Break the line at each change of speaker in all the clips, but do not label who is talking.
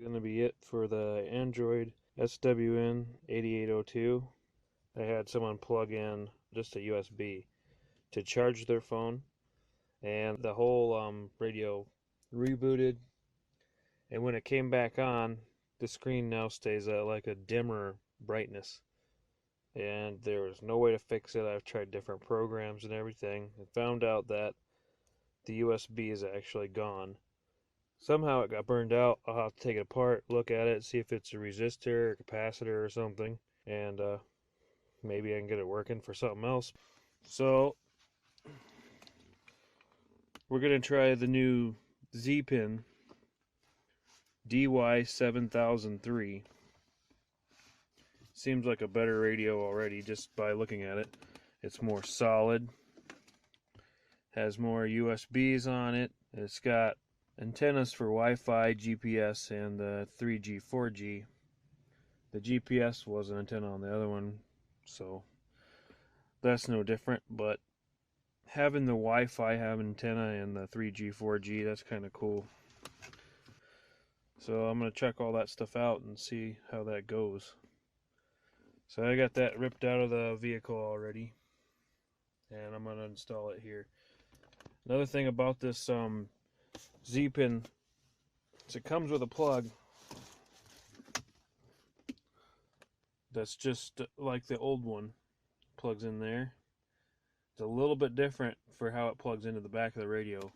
Going to be it for the Android SWM 8802. I had someone plug in just a USB to charge their phone, and the whole radio rebooted, and when it came back on, the screen now stays at like a dimmer brightness, and there was no way to fix it. I've tried different programs and everything and found out that the USB is actually gone. Somehow it got burned out. I'll have to take it apart, look at it, see if it's a resistor or capacitor or something, and maybe I can get it working for something else. So we're going to try the new Zeepin DY7003. Seems like a better radio already just by looking at it. It's more solid, has more USBs on it. It's got antennas for Wi-Fi, GPS, and 3G, 4G. The GPS was an antenna on the other one, so that's no different, but having the Wi-Fi have an antenna and the 3G, 4G, that's kind of cool. So I'm going to check all that stuff out and see how that goes. So I got that ripped out of the vehicle already, and I'm going to install it here. Another thing about this Zeepin is it comes with a plug that's just like the old one. Plugs in there. It's a little bit different for how it plugs into the back of the radio,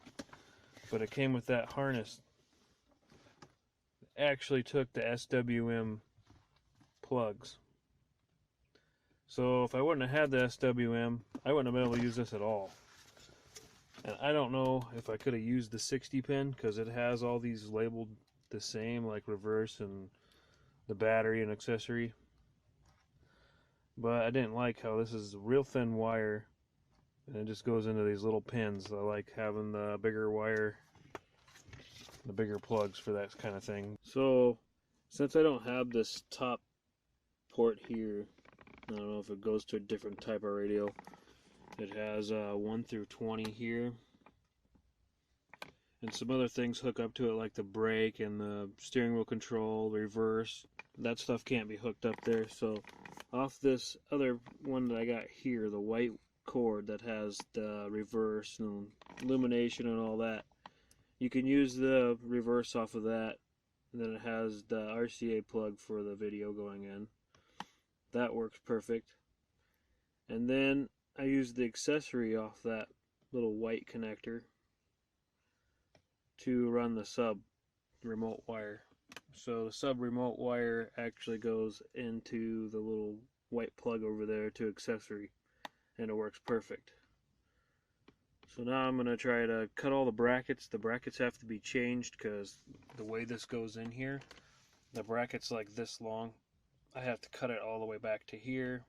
but it came with that harness. It actually took the SWM plugs. So if I wouldn't have had the SWM, I wouldn't have been able to use this at all. And I don't know if I could have used the 60 pin, because it has all these labeled the same, like reverse and the battery and accessory. But I didn't like how this is a real thin wire, and it just goes into these little pins. I like having the bigger wire, the bigger plugs for that kind of thing. So since I don't have this top port here, I don't know if it goes to a different type of radio. It has 1 through 20 here, and some other things hook up to it, like the brake and the steering wheel control, reverse. That stuff can't be hooked up there. So off this other one that I got here, the white cord that has the reverse and illumination and all that, you can use the reverse off of that, and then it has the RCA plug for the video going in. That works perfect. And then I used the accessory off that little white connector to run the sub remote wire. So the sub remote wire actually goes into the little white plug over there to accessory, and it works perfect. So now I'm going to try to cut all the brackets. The brackets have to be changed because the way this goes in here, the bracket's like this long. I have to cut it all the way back to here,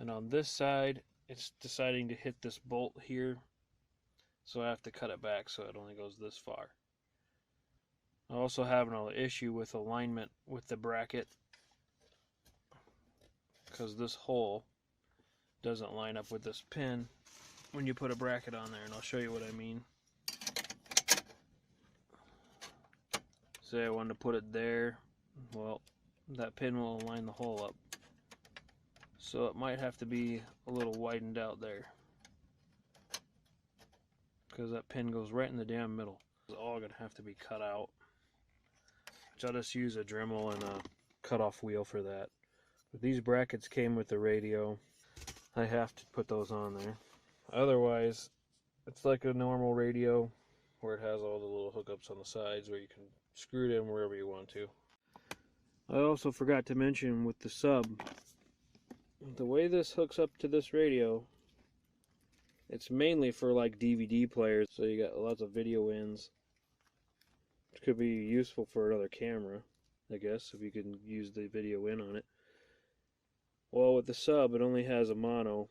and on this side it's deciding to hit this bolt here, so I have to cut it back so it only goes this far. I also have an issue with alignment with the bracket, because this hole doesn't line up with this pin when you put a bracket on there, and I'll show you what I mean. Say I wanted to put it there, well, that pin will line the hole up, so it might have to be a little widened out there, because that pin goes right in the damn middle. It's all gonna have to be cut out, which I'll just use a Dremel and a cutoff wheel for that. But these brackets came with the radio. I have to put those on there. Otherwise, it's like a normal radio where it has all the little hookups on the sides where you can screw it in wherever you want to. I also forgot to mention with the sub, the way this hooks up to this radio, it's mainly for like DVD players, so you got lots of video ins. It could be useful for another camera, I guess, if you can use the video in on it. Well, with the sub, it only has a mono.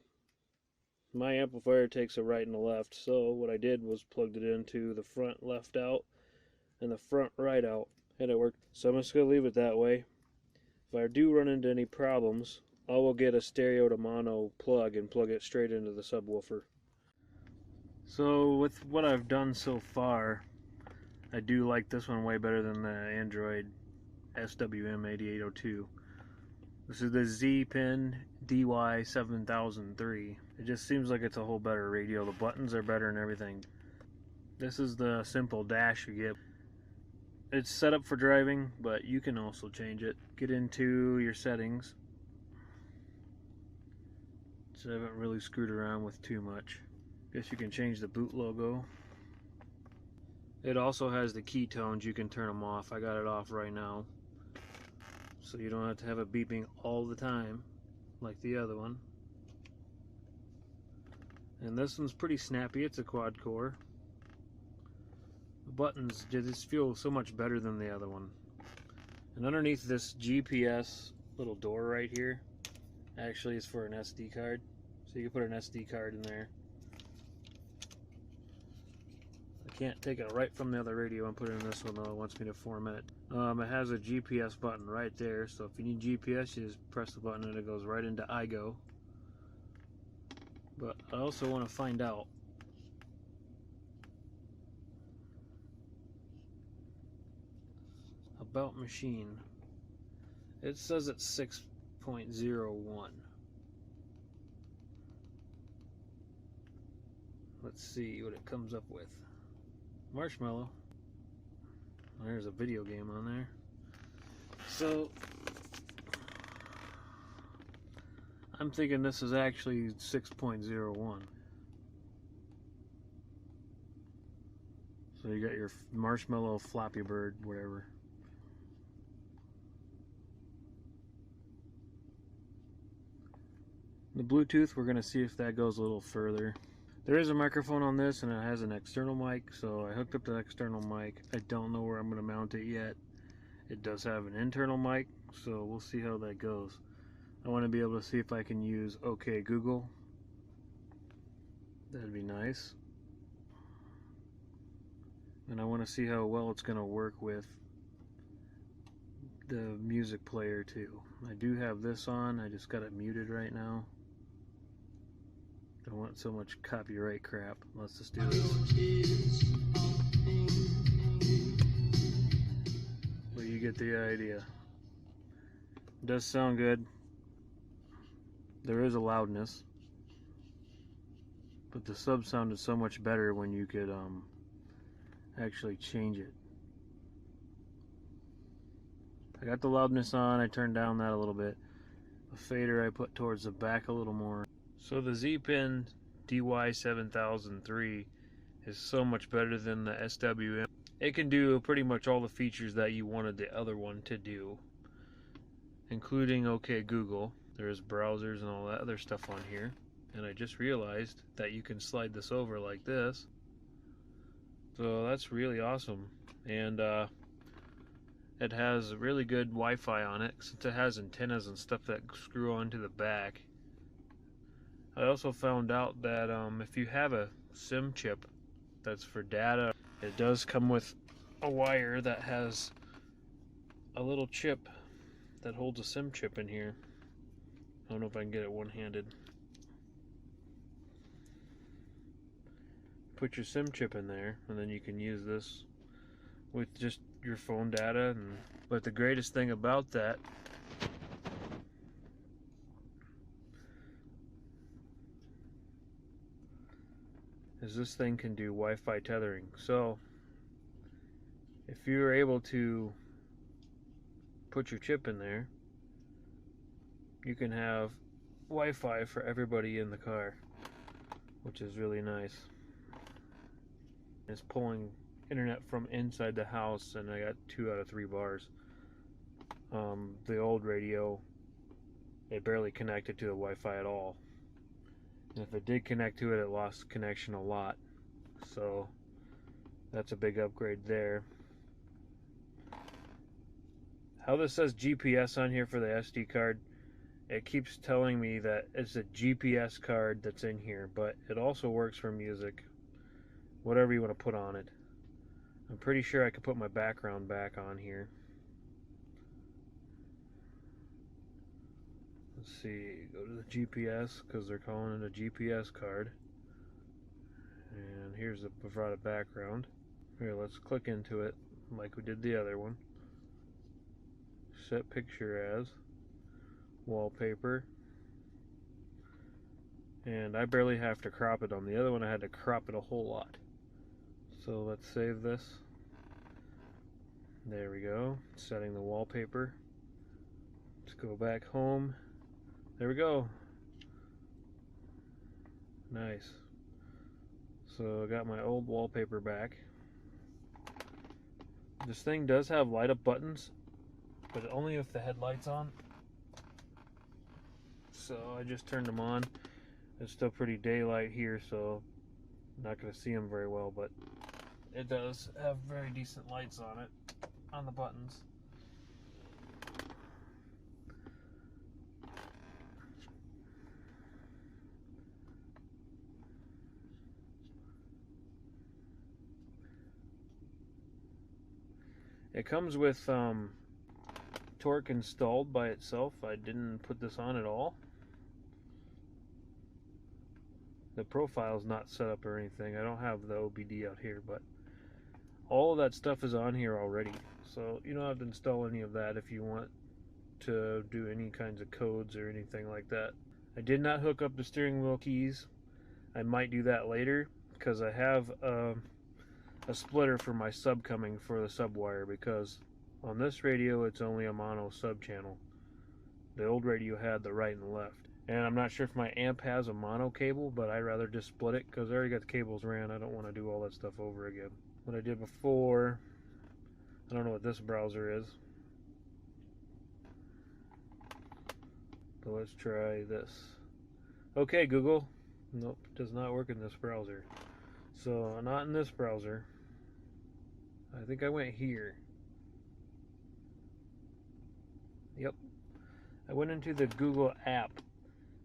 My amplifier takes a right and a left, so what I did was plugged it into the front left out and the front right out, and it worked. So I'm just going to leave it that way. If I do run into any problems, I will get a stereo to mono plug and plug it straight into the subwoofer. So with what I've done so far, I do like this one way better than the Android SWM 8802. This is the Zeepin DY7003. It just seems like it's a whole better radio. The buttons are better and everything. This is the simple dash you get. It's set up for driving, but you can also change it. Get into your settings. So I haven't really screwed around with too much. Guess you can change the boot logo. It also has the key tones. You can turn them off. I got it off right now, so you don't have to have it beeping all the time like the other one. And this one's pretty snappy. It's a quad core. The buttons just feel so much better than the other one. And underneath this GPS little door right here actually is for an SD card, so you can put an SD card in there. I can't take it right from the other radio and put it in this one though. It wants me to format it. It has a GPS button right there, so if you need GPS, you just press the button and it goes right into iGo. But I also want to find out about machine. It says it's 6.01. Let's see what it comes up with. Marshmallow. There's a video game on there. So I'm thinking this is actually 6.01. So you got your Marshmallow Flappy Bird, whatever. The Bluetooth, we're going to see if that goes a little further. There is a microphone on this and it has an external mic, so I hooked up the external mic. I don't know where I'm going to mount it yet. It does have an internal mic, so we'll see how that goes. I want to be able to see if I can use OK Google. That'd be nice. And I want to see how well it's going to work with the music player too. I do have this on, I just got it muted right now. Don't want so much copyright crap. Let's just do this. But you get the idea. It does sound good. There is a loudness, but the sub sounded so much better when you could actually change it. I got the loudness on, I turned down that a little bit. The fader I put towards the back a little more. So the Zeepin DY7003 is so much better than the SWM. It can do pretty much all the features that you wanted the other one to do, including OK Google. There's browsers and all that other stuff on here. And I just realized that you can slide this over like this. So that's really awesome. And it has really good Wi-Fi on it, since it has antennas and stuff that screw onto the back. I also found out that if you have a SIM chip that's for data, it does come with a wire that has a little chip that holds a SIM chip in here. I don't know if I can get it one-handed. Put your SIM chip in there, and then you can use this with just your phone data. But the greatest thing about that is this thing can do Wi-Fi tethering. So if you're able to put your chip in there, you can have Wi-Fi for everybody in the car, which is really nice. It's pulling internet from inside the house, and I got 2 out of 3 bars. The old radio, it barely connected to the Wi-Fi at all. And if it did connect to it, it lost connection a lot. So that's a big upgrade there. How this says GPS on here for the SD card, it keeps telling me that it's a GPS card that's in here, but it also works for music, whatever you want to put on it. I'm pretty sure I could put my background back on here. Let's see, go to the GPS, because they're calling it a GPS card. And here's the provided background. Here, let's click into it like we did the other one. set picture as wallpaper. And I barely have to crop it. On the other one I had to crop it a whole lot. So let's save this. There we go. Setting the wallpaper. Let's go back home. There we go. Nice. So I got my old wallpaper back. This thing does have light up buttons, but only if the headlight's on. So I just turned them on. It's still pretty daylight here, so I'm not going to see them very well, but it does have very decent lights on it, on the buttons. It comes with torque installed by itself. I didn't put this on at all. The profile's not set up or anything. I don't have the OBD out here, but all of that stuff is on here already. So you don't have to install any of that if you want to do any kinds of codes or anything like that. I did not hook up the steering wheel keys. I might do that later because I have a splitter for my sub coming for the sub wire, because on this radio it's only a mono sub channel. The old radio had the right and the left. And I'm not sure if my amp has a mono cable, but I'd rather just split it because I already got the cables ran. I don't want to do all that stuff over again. What I did before, I don't know what this browser is. But let's try this. Okay, Google. Nope, does not work in this browser. So, not in this browser. I think I went here. Yep. I went into the Google app.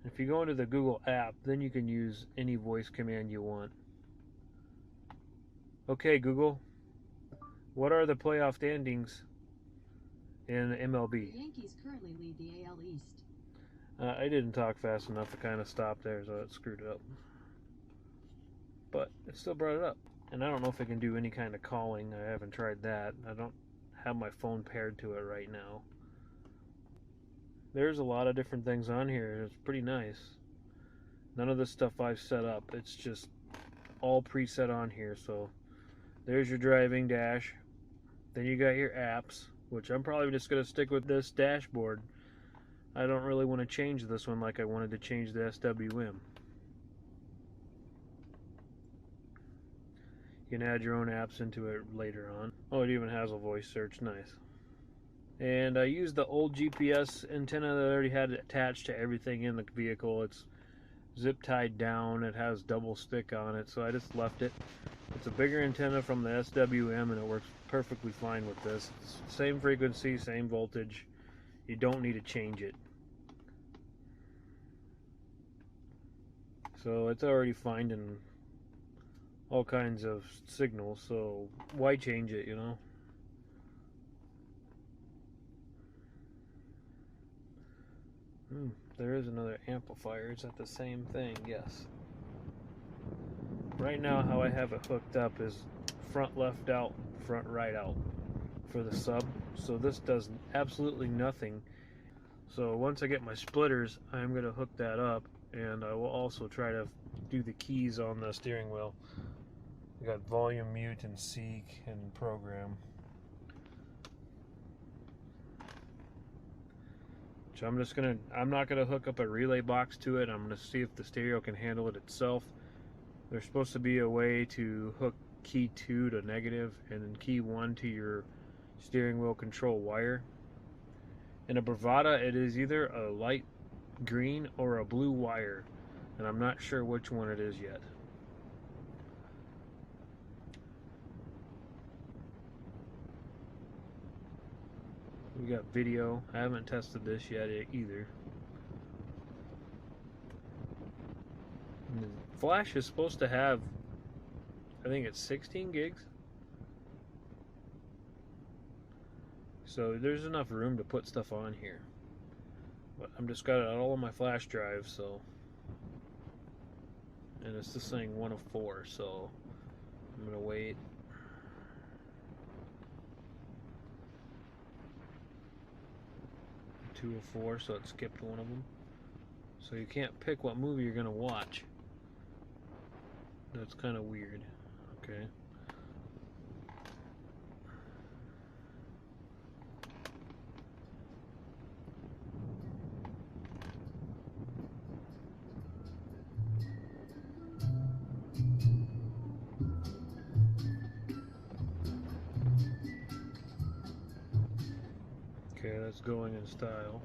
If you go into the Google app, then you can use any voice command you want. Okay, Google, what are the playoff standings in MLB?
The Yankees currently lead the AL East.
I didn't talk fast enough to kind of stop there, so it screwed it up. But it still brought it up. And I don't know if it can do any kind of calling. I haven't tried that. I don't have my phone paired to it right now. There's a lot of different things on here. It's pretty nice. None of this stuff I've set up. It's just all preset on here. So there's your driving dash. Then you got your apps, which I'm probably just going to stick with this dashboard. I don't really want to change this one like I wanted to change the SWM. You can add your own apps into it later on. Oh, it even has a voice search. Nice. And I used the old GPS antenna that I already had attached to everything in the vehicle. It's zip tied down. It has double stick on it, so I just left it. It's a bigger antenna from the SWM, and it works perfectly fine with this. It's same frequency, same voltage. You don't need to change it. So it's already finding all kinds of signals, so why change it, you know? There is another amplifier. Is that the same thing? Yes. Right now how I have it hooked up is front left out, front right out for the sub. So this does absolutely nothing. So once I get my splitters, I'm going to hook that up, and I will also try to do the keys on the steering wheel. I got volume, mute, and seek, and program. So I'm not gonna hook up a relay box to it. I'm gonna see if the stereo can handle it itself. There's supposed to be a way to hook key 2 to negative and then key 1 to your steering wheel control wire. In a Bravada, it is either a light green or a blue wire, and I'm not sure which one it is yet. We got video. I haven't tested this yet either. And the flash is supposed to have, I think it's 16 gigs. So there's enough room to put stuff on here. But I'm just got it all on my flash drive, so. And it's this thing 1 of 4, so I'm gonna wait. 204, so it skipped one of them. So you can't pick what movie you're gonna watch. That's kind of weird. Okay. Okay, that's going in style.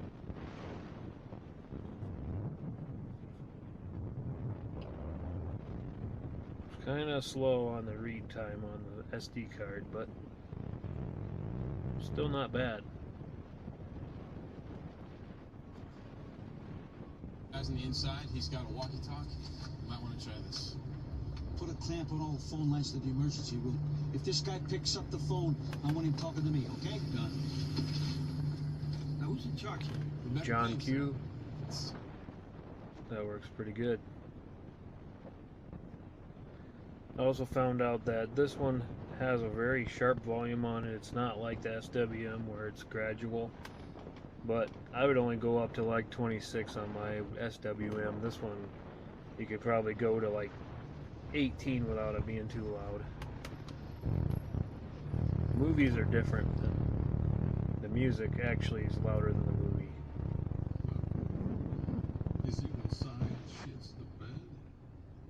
It's kind of slow on the read time on the SD card, but still not bad.
Guys on the inside, he's got a walkie-talkie. You might want to try this.
Put a clamp on all the phone lines to the emergency room. If this guy picks up the phone, I want him talking to me, okay? Done. Now, who's in charge here?
John Q. That works pretty good. I also found out that this one has a very sharp volume on it. It's not like the SWM where it's gradual, but I would only go up to like 26 on my SWM. This one, you could probably go to like 18 without it being too loud. Movies are different. The music actually is louder than the movie.
You see when science shits the bed?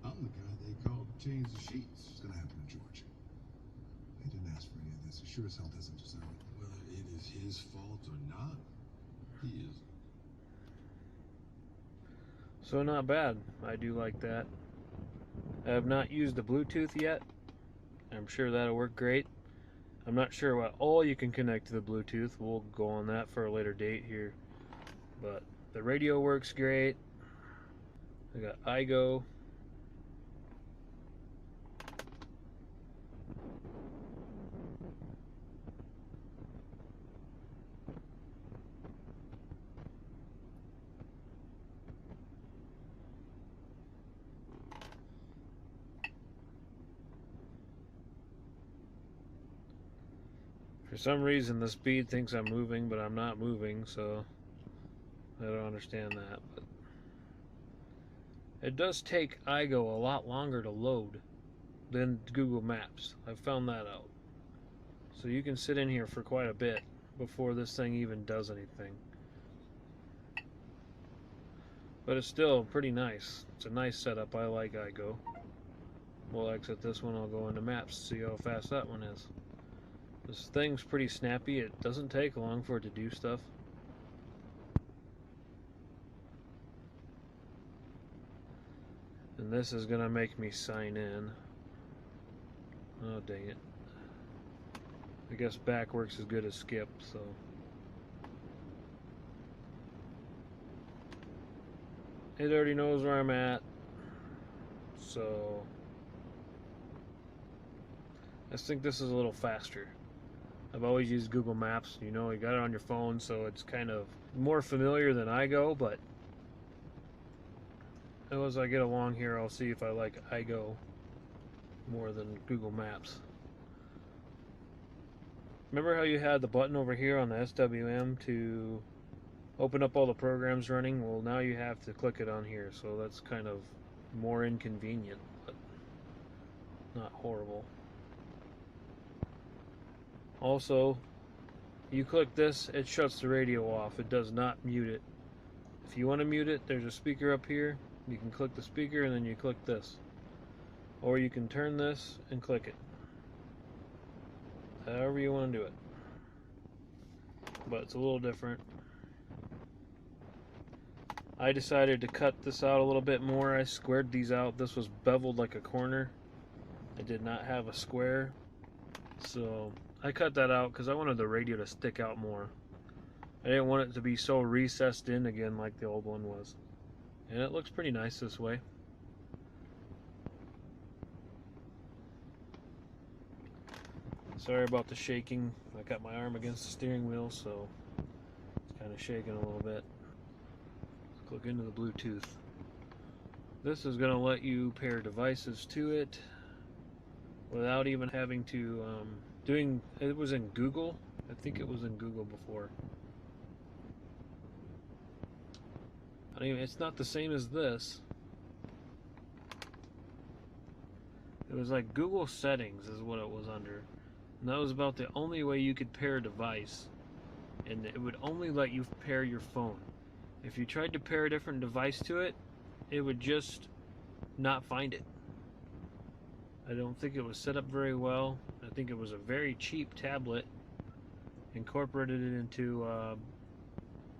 I'm the guy they called to change the sheets. It's gonna happen to George. He didn't ask for any of this. He sure as hell doesn't deserve it. Whether it is his fault or not, he is.
So not bad. I do like that. I have not used the Bluetooth yet. I'm sure that'll work great. I'm not sure what all you can connect to the Bluetooth. We'll go on that for a later date here. But the radio works great. I got iGo. For some reason the speed thinks I'm moving, but I'm not moving, so I don't understand that. But it does take iGo a lot longer to load than Google Maps. I've found that out. So you can sit in here for quite a bit before this thing even does anything. But it's still pretty nice. It's a nice setup. I like iGo. We'll exit this one. I'll go into Maps, see how fast that one is. This thing's pretty snappy. It doesn't take long for it to do stuff. And this is gonna make me sign in. Oh, dang it. I guess back works as good as skip, so. It already knows where I'm at. So I think this is a little faster. I've always used Google Maps. You know, you got it on your phone, so it's kind of more familiar than iGo, but as I get along here, I'll see if I like iGo more than Google Maps. Remember how you had the button over here on the SWM to open up all the programs running? Well, now you have to click it on here, so that's kind of more inconvenient, but not horrible. Also, you click this, it shuts the radio off. It does not mute it. If you want to mute it, there's a speaker up here. You can click the speaker and then you click this. Or you can turn this and click it. However you want to do it. But it's a little different. I decided to cut this out a little bit more. I squared these out. This was beveled like a corner. I did not have a square. So I cut that out because I wanted the radio to stick out more. I didn't want it to be so recessed in again like the old one was. And it looks pretty nice this way. Sorry about the shaking. I got my arm against the steering wheel, so it's kind of shaking a little bit. Let's click into the Bluetooth. This is going to let you pair devices to it without even having to it was in Google. I think it was in Google before. I mean, it's not the same as this. It was like Google settings is what it was under. And that was about the only way you could pair a device. And it would only let you pair your phone. If you tried to pair a different device to it, it would just not find it. I don't think it was set up very well. I think it was a very cheap tablet. Incorporated it into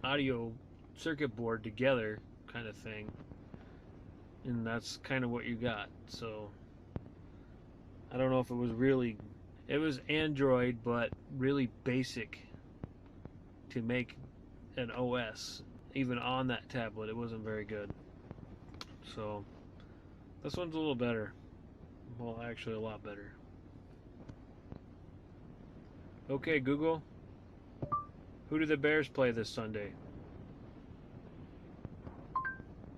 audio circuit board together kind of thing. And that's kind of what you got. So I don't know if it was really... It was Android, but really basic to make an OS. Even on that tablet, it wasn't very good. So this one's a little better. Well, actually a lot better. Okay, Google. Who do the Bears play this Sunday?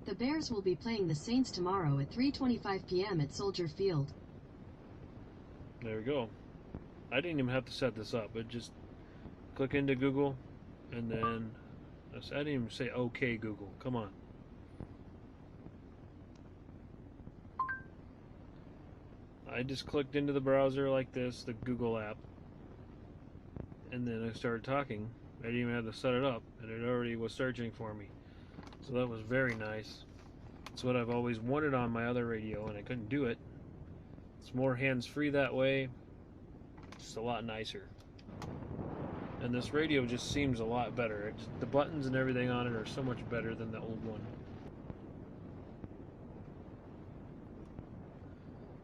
The Bears will be playing the Saints tomorrow at 3:25 p.m. at Soldier Field.
There we go. I didn't even have to set this up. But just click into Google, and then I didn't even say okay, Google. Come on. I just clicked into the browser like this, the Google app, and then I started talking. I didn't even have to set it up, and it already was searching for me. So that was very nice. It's what I've always wanted on my other radio, and I couldn't do it. It's more hands-free that way. It's a lot nicer. And this radio just seems a lot better. The buttons and everything on it are so much better than the old one.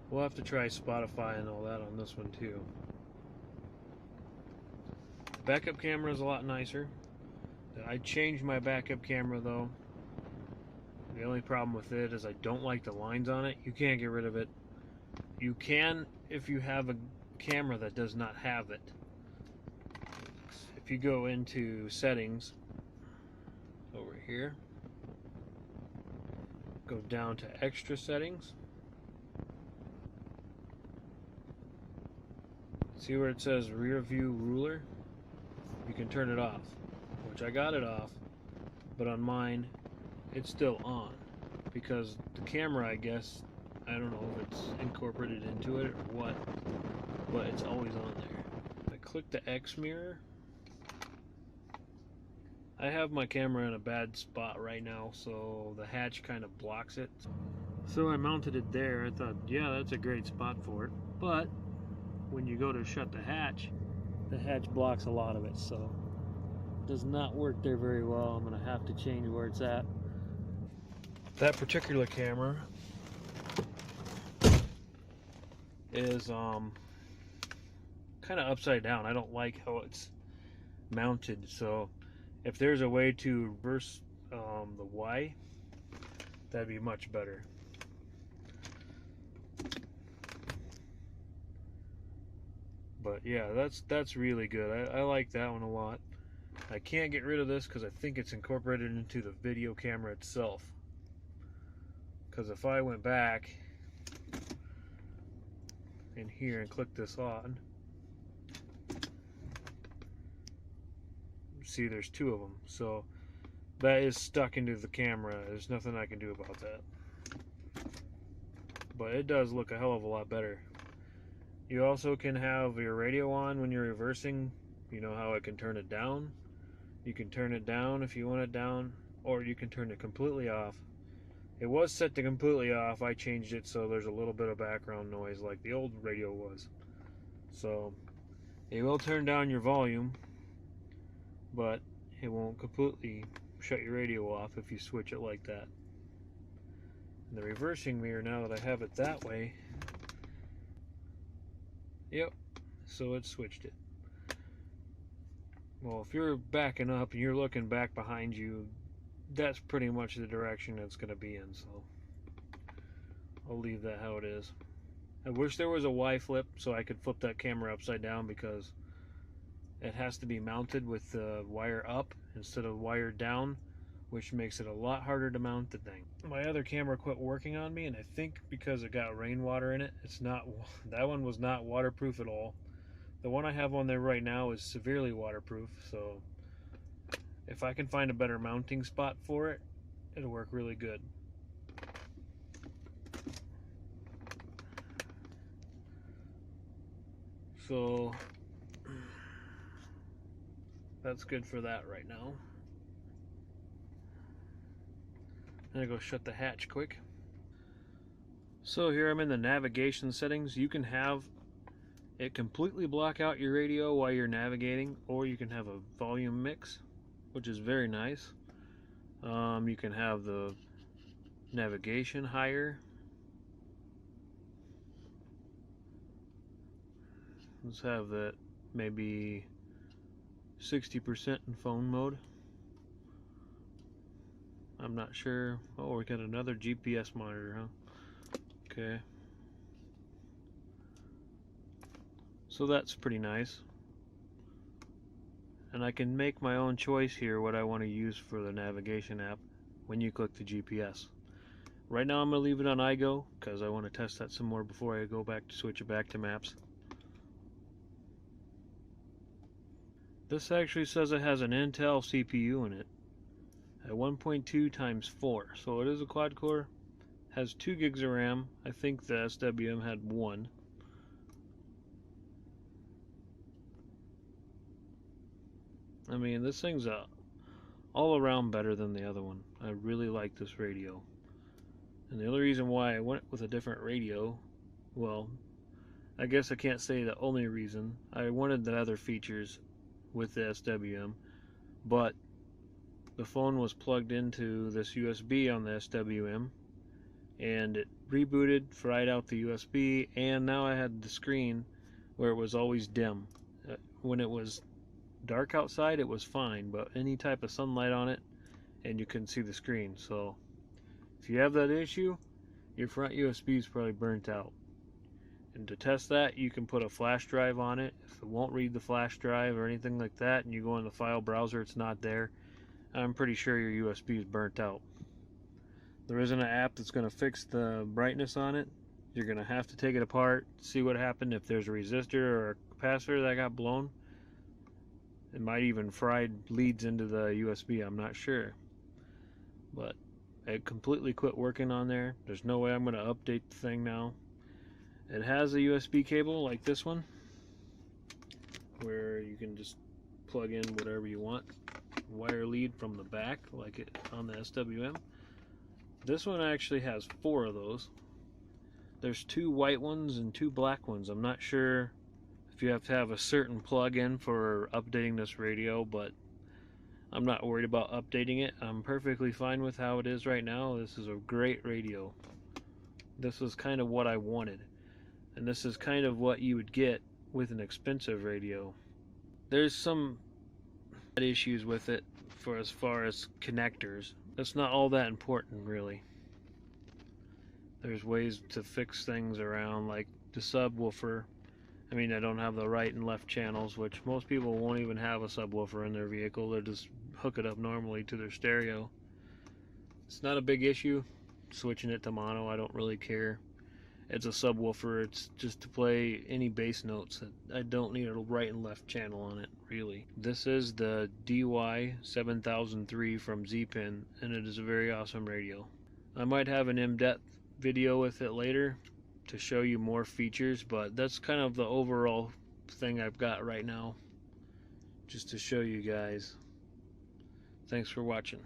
We'll have to try Spotify and all that on this one too. Backup camera is a lot nicer. I changed my backup camera though. The only problem with it is I don't like the lines on it. You can't get rid of it. You can if you have a camera that does not have it. If you go into settings over here, go down to extra settings. See where it says rear view ruler? You can turn it off, which I got it off, but on mine it's still on because the camera, I guess, I don't know if it's incorporated into it or what, but it's always on there. I click the X mirror. I have my camera in a bad spot right now, so the hatch kind of blocks it. So I mounted it there. I thought, yeah, that's a great spot for it, but when you go to shut the hatch blocks a lot of it, so it does not work there very well. I'm gonna have to change where it's at. That particular camera is kind of upside down. I don't like how it's mounted, so if there's a way to reverse the Y, that'd be much better. But yeah, that's really good. I like that one a lot. I can't get rid of this because I think it's incorporated into the video camera itself. Because if I went back in here and click this on, see there's two of them. So that is stuck into the camera. There's nothing I can do about that. But it does look a hell of a lot better. You also can have your radio on when you're reversing. You know how I can turn it down? You can turn it down if you want it down, or you can turn it completely off. It was set to completely off. I changed it so there's a little bit of background noise like the old radio was. So it will turn down your volume, but it won't completely shut your radio off if you switch it like that. And the reversing mirror, now that I have it that way, yep, so it switched it. Well, if you're backing up and you're looking back behind you, that's pretty much the direction it's going to be in, so I'll leave that how it is. I wish there was a Y flip so I could flip that camera upside down, because it has to be mounted with the wire up instead of wire down, which makes it a lot harder to mount the thing. My other camera quit working on me, and I think because it got rainwater in it, that one was not waterproof at all. The one I have on there right now is severely waterproof, so if I can find a better mounting spot for it it'll work really good. So that's good for that right now. I'm gonna go shut the hatch quick. So here I'm in the navigation settings. You can have it completely block out your radio while you're navigating, or you can have a volume mix, which is very nice. You can have the navigation higher. Let's have that maybe 60% in phone mode. I'm not sure. Oh, we got another GPS monitor, huh? Okay. So that's pretty nice. And I can make my own choice here what I want to use for the navigation app when you click the GPS. Right now I'm going to leave it on iGo because I want to test that some more before I go back to switch it back to maps. This actually says it has an Intel CPU in it at 1.2 times 4, so it is a quad core. Has 2 gigs of RAM. I think the SWM had 1. I mean, this thing's all around better than the other one. I really like this radio. And the only reason why I went with a different radio, well, I guess I can't say the only reason. I wanted the other features with the SWM, but the phone was plugged into this USB on the SWM, and it rebooted, fried out the USB, and now I had the screen where it was always dim. When it was dark outside, it was fine, but any type of sunlight on it, and you couldn't see the screen. So if you have that issue, your front USB is probably burnt out. And to test that, you can put a flash drive on it. If it won't read the flash drive or anything like that, and you go in the file browser, it's not there, I'm pretty sure your USB is burnt out. There isn't an app that's going to fix the brightness on it. You're going to have to take it apart, see what happened, if there's a resistor or a capacitor that got blown. It might even fried leads into the USB, I'm not sure. But it completely quit working on there. There's no way I'm going to update the thing now. It has a USB cable like this one, where you can just plug in whatever you want. Wire lead from the back, like it on the SWM. This one actually has 4 of those. There's 2 white ones and 2 black ones. I'm not sure if you have to have a certain plug-in for updating this radio, but I'm not worried about updating it. I'm perfectly fine with how it is right now. This is a great radio. This was kind of what I wanted. And this is kind of what you would get with an expensive radio. There's some issues with it for as far as connectors. That's not all that important, really. There's ways to fix things around, like the subwoofer. I mean, I don't have the right and left channels, which most people won't even have a subwoofer in their vehicle. They'll just hook it up normally to their stereo. It's not a big issue. Switching it to mono, I don't really care. It's a subwoofer. It's just to play any bass notes. I don't need a right and left channel on it, really. This is the DY7003 from Zeepin, and it is a very awesome radio. I might have an in-depth video with it later to show you more features, but that's kind of the overall thing I've got right now, just to show you guys. Thanks for watching.